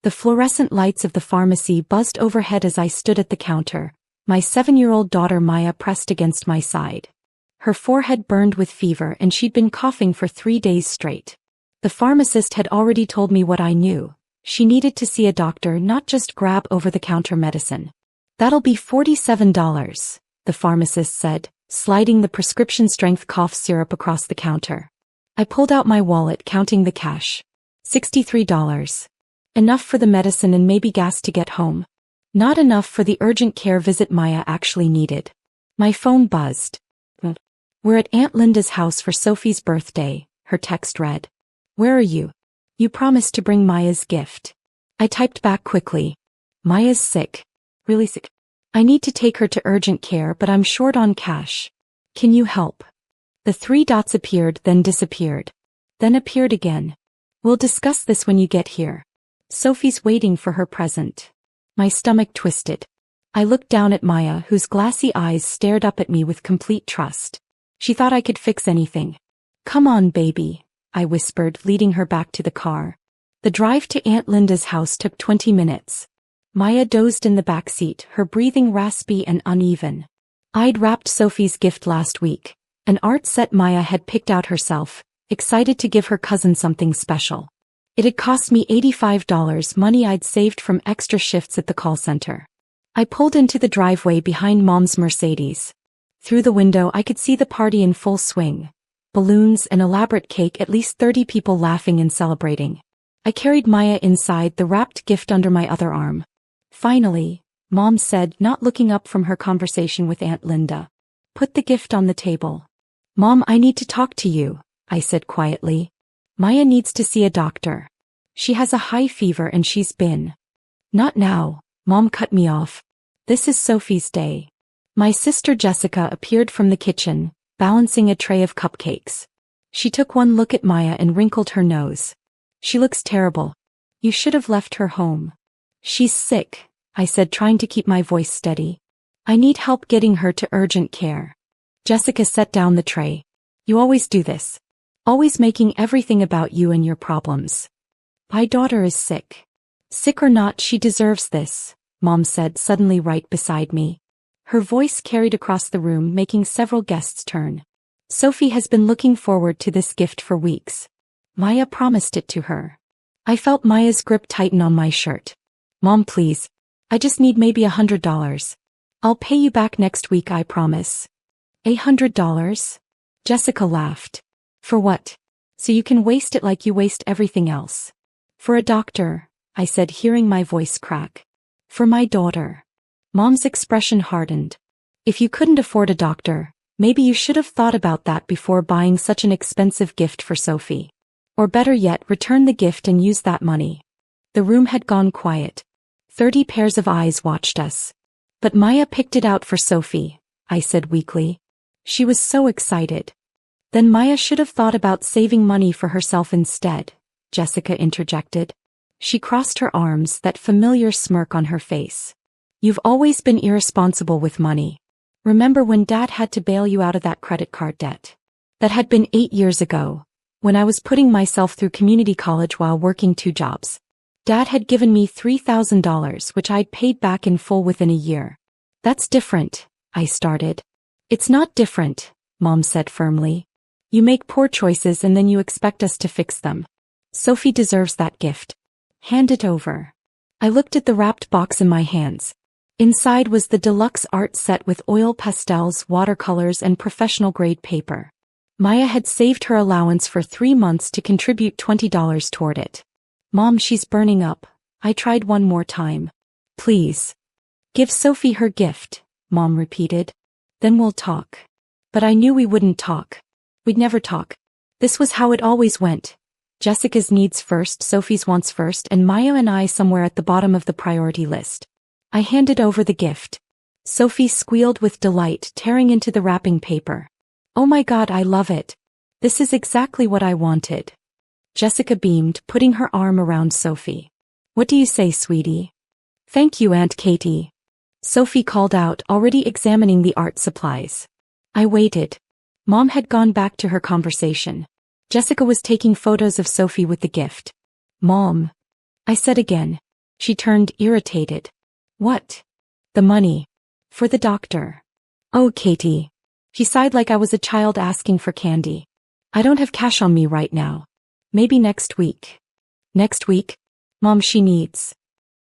The fluorescent lights of the pharmacy buzzed overhead as I stood at the counter, my 7-year-old daughter Maya pressed against my side. Her forehead burned with fever and she'd been coughing for 3 days straight. The pharmacist had already told me what I knew. She needed to see a doctor, not just grab over-the-counter medicine. "That'll be $47, the pharmacist said, sliding the prescription-strength cough syrup across the counter. I pulled out my wallet, counting the cash. $63. Enough for the medicine and maybe gas to get home. Not enough for the urgent care visit Maya actually needed. My phone buzzed. "We're at Aunt Linda's house for Sophie's birthday," her text read. "Where are you? You promised to bring Maya's gift." I typed back quickly. "Maya's sick. Really sick. I need to take her to urgent care, but I'm short on cash. Can you help?" The 3 dots appeared, then disappeared. Then appeared again. "We'll discuss this when you get here. Sophie's waiting for her present." My stomach twisted. I looked down at Maya, whose glassy eyes stared up at me with complete trust. She thought I could fix anything. "Come on, baby," I whispered, leading her back to the car. The drive to Aunt Linda's house took 20 minutes. Maya dozed in the back seat, her breathing raspy and uneven. I'd wrapped Sophie's gift last week, an art set Maya had picked out herself, excited to give her cousin something special. It had cost me $85, money I'd saved from extra shifts at the call center. I pulled into the driveway behind Mom's Mercedes. Through the window I could see the party in full swing. Balloons, an elaborate cake, at least 30 people laughing and celebrating. I carried Maya inside, the wrapped gift under my other arm. "Finally," Mom said, not looking up from her conversation with Aunt Linda. "Put the gift on the table." "Mom, I need to talk to you," I said quietly. "Maya needs to see a doctor. She has a high fever and she's been—" "Not now," Mom cut me off. "This is Sophie's day." My sister Jessica appeared from the kitchen, balancing a tray of cupcakes. She took one look at Maya and wrinkled her nose. "She looks terrible. You should have left her home." "She's sick," I said, trying to keep my voice steady. "I need help getting her to urgent care." Jessica set down the tray. "You always do this. Always making everything about you and your problems. My daughter is sick. Sick or not, she deserves this," Mom said, suddenly right beside me. Her voice carried across the room, making several guests turn. "Sophie has been looking forward to this gift for weeks. Maya promised it to her." I felt Maya's grip tighten on my shirt. "Mom, please. I just need maybe $100. I'll pay you back next week, I promise." $100? Jessica laughed. "For what? So you can waste it like you waste everything else." "For a doctor," I said, hearing my voice crack. "For my daughter." Mom's expression hardened. "If you couldn't afford a doctor, maybe you should have thought about that before buying such an expensive gift for Sophie. Or better yet, return the gift and use that money." The room had gone quiet. 30 pairs of eyes watched us. "But Maya picked it out for Sophie," I said weakly. "She was so excited." "Then Maya should have thought about saving money for herself instead," Jessica interjected. She crossed her arms, that familiar smirk on her face. "You've always been irresponsible with money. Remember when Dad had to bail you out of that credit card debt? That had been 8 years ago, when I was putting myself through community college while working 2 jobs. Dad had given me $3,000, which I'd paid back in full within a year." "That's different," I started. "It's not different," Mom said firmly. "You make poor choices and then you expect us to fix them. Sophie deserves that gift. Hand it over." I looked at the wrapped box in my hands. Inside was the deluxe art set with oil pastels, watercolors, and professional-grade paper. Maya had saved her allowance for 3 months to contribute $20 toward it. "Mom, she's burning up." I tried one more time. "Please. Give Sophie her gift," Mom repeated. "Then we'll talk." But I knew we wouldn't talk. We'd never talk. This was how it always went. Jessica's needs first, Sophie's wants first, and Maya and I somewhere at the bottom of the priority list. I handed over the gift. Sophie squealed with delight, tearing into the wrapping paper. "Oh my God, I love it. This is exactly what I wanted." Jessica beamed, putting her arm around Sophie. "What do you say, sweetie?" "Thank you, Aunt Katie," Sophie called out, already examining the art supplies. I waited. Mom had gone back to her conversation. Jessica was taking photos of Sophie with the gift. "Mom," I said again, She turned irritated. What? The money. For the doctor. Oh, Katie. She sighed like I was a child asking for candy. I don't have cash on me right now. Maybe next week. Next week? Mom, she needs.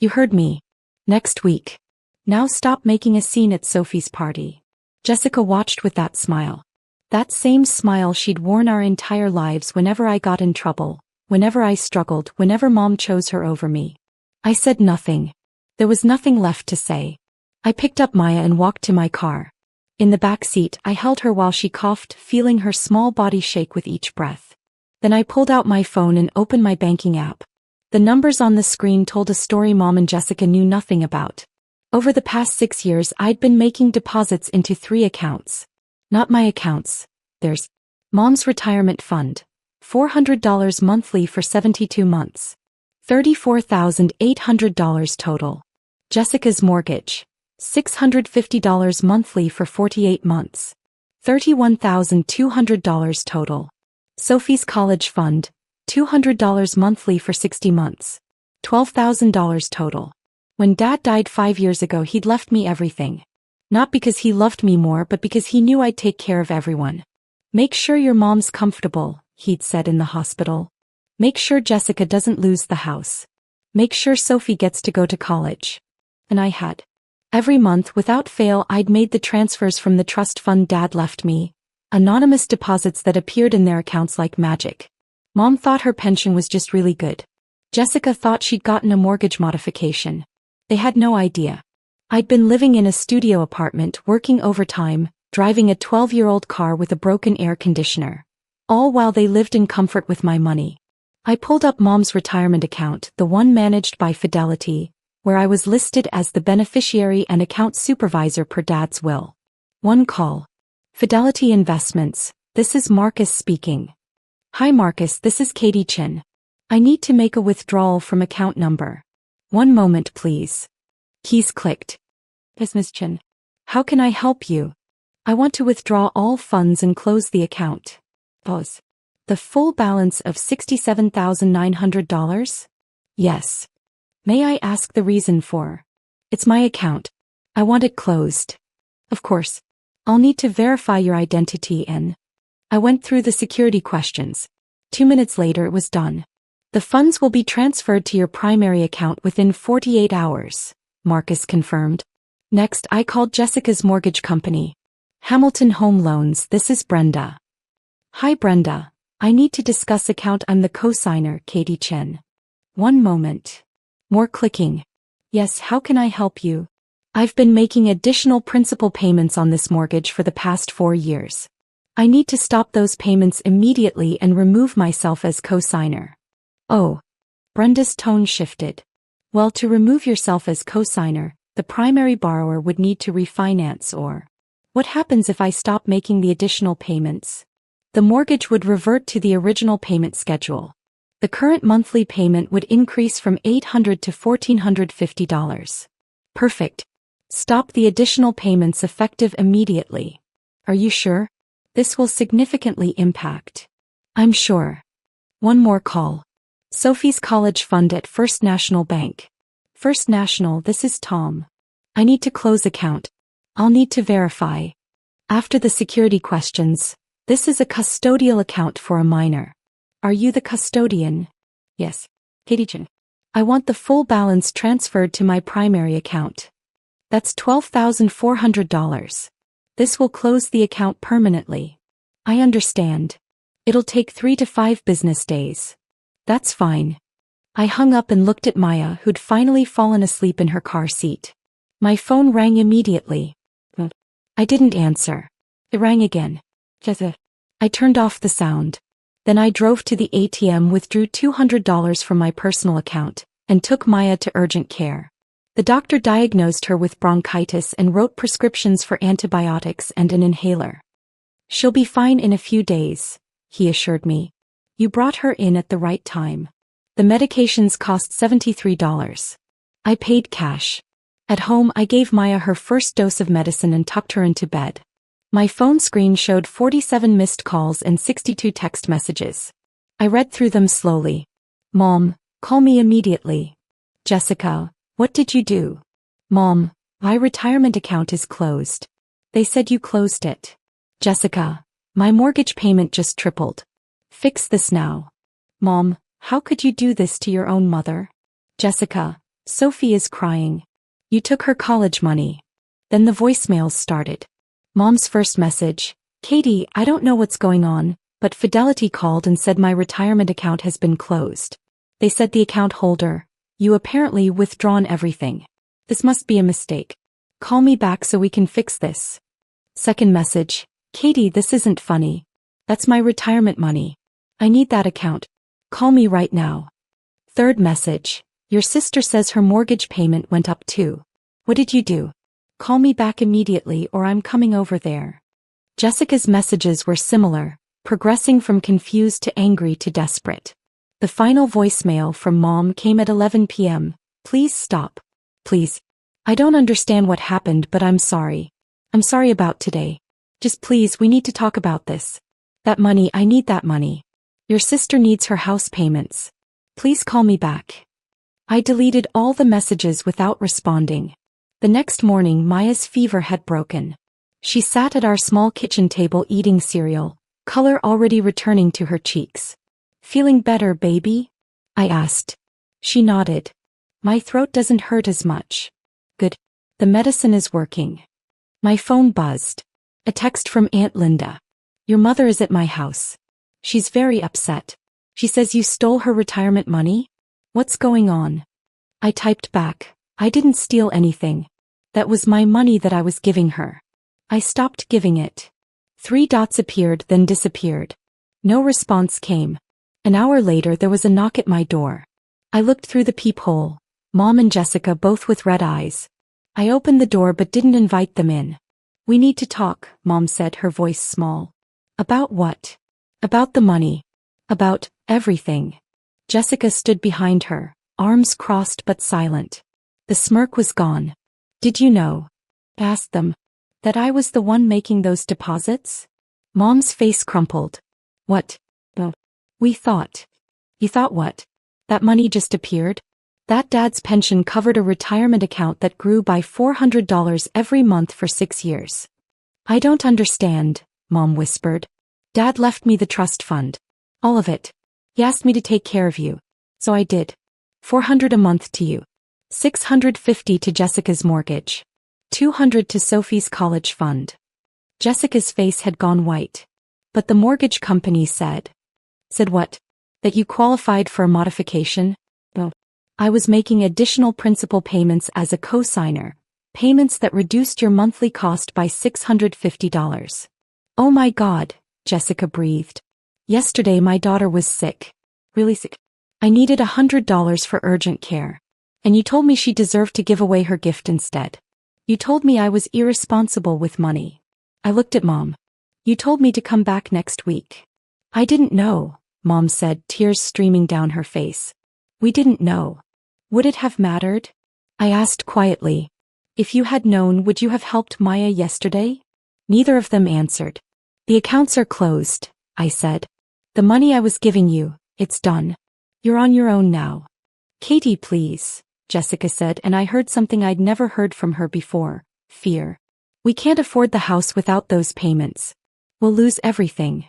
You heard me. Next week. Now stop making a scene at Sophie's party. Jessica watched with that smile. That same smile she'd worn our entire lives whenever I got in trouble, whenever I struggled, whenever Mom chose her over me. I said nothing. There was nothing left to say. I picked up Maya and walked to my car. In the back seat, I held her while she coughed, feeling her small body shake with each breath. Then I pulled out my phone and opened my banking app. The numbers on the screen told a story Mom and Jessica knew nothing about. Over the past 6 years, I'd been making deposits into 3 accounts. Not my accounts. There's Mom's retirement fund. $400 monthly for 72 months. $34,800 total. Jessica's mortgage. $650 monthly for 48 months. $31,200 total. Sophie's college fund. $200 monthly for 60 months. $12,000 total. When Dad died 5 years ago, he'd left me everything. Not because he loved me more, but because he knew I'd take care of everyone. Make sure your mom's comfortable, he'd said in the hospital. Make sure Jessica doesn't lose the house. Make sure Sophie gets to go to college. And I had. Every month, without fail, I'd made the transfers from the trust fund Dad left me. Anonymous deposits that appeared in their accounts like magic. Mom thought her pension was just really good. Jessica thought she'd gotten a mortgage modification. They had no idea. I'd been living in a studio apartment, working overtime, driving a 12-year-old car with a broken air conditioner. All while they lived in comfort with my money. I pulled up Mom's retirement account, the one managed by Fidelity, where I was listed as the beneficiary and account supervisor per Dad's will. One call. Fidelity Investments, this is Marcus speaking. Hi Marcus, this is Katie Chin. I need to make a withdrawal from account number. One moment please. Keys clicked. Yes, Ms. Chin. How can I help you? I want to withdraw all funds and close the account. Pause. The full balance of $67,900? Yes. May I ask the reason for? It's my account. I want it closed. Of course. I'll need to verify your identity and... I went through the security questions. 2 minutes later it was done. The funds will be transferred to your primary account within 48 hours, Marcus confirmed. Next, I called Jessica's mortgage company. Hamilton Home Loans, this is Brenda. Hi Brenda. I need to discuss account. I'm the co-signer, Katie Chen. One moment. More clicking. Yes, how can I help you? I've been making additional principal payments on this mortgage for the past 4 years. I need to stop those payments immediately and remove myself as co-signer. Oh. Brenda's tone shifted. Well, to remove yourself as co-signer, the primary borrower would need to refinance or... What happens if I stop making the additional payments? The mortgage would revert to the original payment schedule. The current monthly payment would increase from $800 to $1,450. Perfect. Stop the additional payments effective immediately. Are you sure? This will significantly impact. I'm sure. One more call. Sophie's college fund at First National Bank. First National, this is Tom. I need to close account. I'll need to verify. After the security questions, this is a custodial account for a minor. Are you the custodian? Yes. Katie Chin. I want the full balance transferred to my primary account. That's $12,400. This will close the account permanently. I understand. It'll take 3 to 5 business days. That's fine. I hung up and looked at Maya, who'd finally fallen asleep in her car seat. My phone rang immediately. I didn't answer. It rang again. I turned off the sound. Then I drove to the ATM, withdrew $200 from my personal account, and took Maya to urgent care. The doctor diagnosed her with bronchitis and wrote prescriptions for antibiotics and an inhaler. She'll be fine in a few days, he assured me. You brought her in at the right time. The medications cost $73. I paid cash. At home, I gave Maya her first dose of medicine and tucked her into bed. My phone screen showed 47 missed calls and 62 text messages. I read through them slowly. Mom, call me immediately. Jessica, what did you do? Mom, my retirement account is closed. They said you closed it. Jessica, my mortgage payment just tripled. Fix this now. Mom, how could you do this to your own mother? Jessica, Sophie is crying. You took her college money. Then the voicemails started. Mom's first message, Katie, I don't know what's going on, but Fidelity called and said my retirement account has been closed. They said the account holder, you apparently withdrawn everything. This must be a mistake. Call me back so we can fix this. Second message, Katie, this isn't funny. That's my retirement money. I need that account. Call me right now. Third message, your sister says her mortgage payment went up too. What did you do? Call me back immediately or I'm coming over there. Jessica's messages were similar, progressing from confused to angry to desperate. The final voicemail from Mom came at 11 p.m. Please stop. Please. I don't understand what happened, but I'm sorry. I'm sorry about today. Just please, we need to talk about this. That money, I need that money. Your sister needs her house payments. Please call me back. I deleted all the messages without responding. The next morning, Maya's fever had broken. She sat at our small kitchen table eating cereal, color already returning to her cheeks. Feeling better, baby? I asked. She nodded. My throat doesn't hurt as much. Good. The medicine is working. My phone buzzed. A text from Aunt Linda. Your mother is at my house. She's very upset. She says you stole her retirement money? What's going on? I typed back. I didn't steal anything. That was my money that I was giving her. I stopped giving it. 3 dots appeared then disappeared. No response came. An hour later there was a knock at my door. I looked through the peephole. Mom and Jessica both with red eyes. I opened the door but didn't invite them in. We need to talk, Mom said, her voice small. About what? About the money. About everything. Jessica stood behind her, arms crossed but silent. The smirk was gone. Did you know? Asked them. That I was the one making those deposits? Mom's face crumpled. What? Oh. We thought. You thought what? That money just appeared? That Dad's pension covered a retirement account that grew by $400 every month for 6 years. I don't understand, Mom whispered. Dad left me the trust fund. All of it. He asked me to take care of you. So I did. $400 a month to you. $650 to Jessica's mortgage. $200 to Sophie's college fund. Jessica's face had gone white. But the mortgage company said. Said what? That you qualified for a modification? Oh. I was making additional principal payments as a co-signer. Payments that reduced your monthly cost by $650. Oh my God, Jessica breathed. Yesterday my daughter was sick. Really sick. I needed $100 for urgent care. And you told me she deserved to give away her gift instead. You told me I was irresponsible with money. I looked at Mom. You told me to come back next week. I didn't know, Mom said, tears streaming down her face. We didn't know. Would it have mattered? I asked quietly. If you had known, would you have helped Maya yesterday? Neither of them answered. The accounts are closed, I said. The money I was giving you, it's done. You're on your own now. Katie, please, Jessica said, and I heard something I'd never heard from her before, fear. We can't afford the house without those payments. We'll lose everything.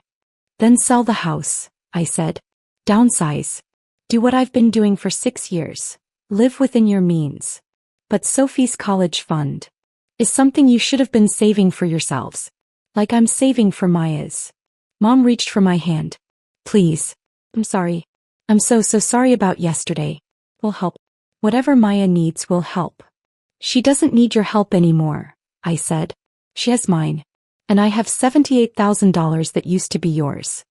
Then sell the house, I said. Downsize. Do what I've been doing for 6 years. Live within your means. But Sophie's college fund is something you should have been saving for yourselves. Like I'm saving for Maya's. Mom reached for my hand. Please. I'm sorry. I'm so sorry about yesterday. We'll help. Whatever Maya needs will help. She doesn't need your help anymore, I said. She has mine. And I have $78,000 that used to be yours.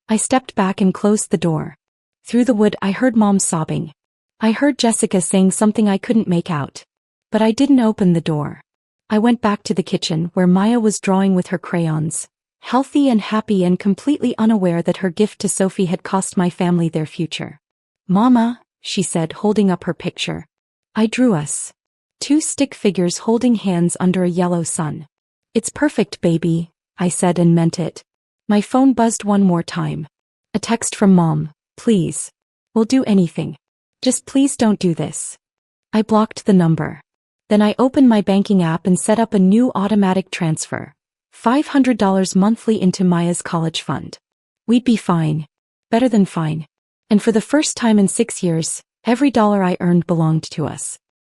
I stepped back and closed the door. Through the wood I heard Mom sobbing. I heard Jessica saying something I couldn't make out. But I didn't open the door. I went back to the kitchen where Maya was drawing with her crayons, healthy and happy and completely unaware that her gift to Sophie had cost my family their future. Mama, she said, holding up her picture. I drew us. 2 stick figures holding hands under a yellow sun. It's perfect, baby, I said and meant it. My phone buzzed one more time. A text from Mom. Please. We'll do anything. Just please don't do this. I blocked the number. Then I opened my banking app and set up a new automatic transfer. $500 monthly into Maya's college fund. We'd be fine. Better than fine. And for the first time in 6 years, every dollar I earned belonged to us.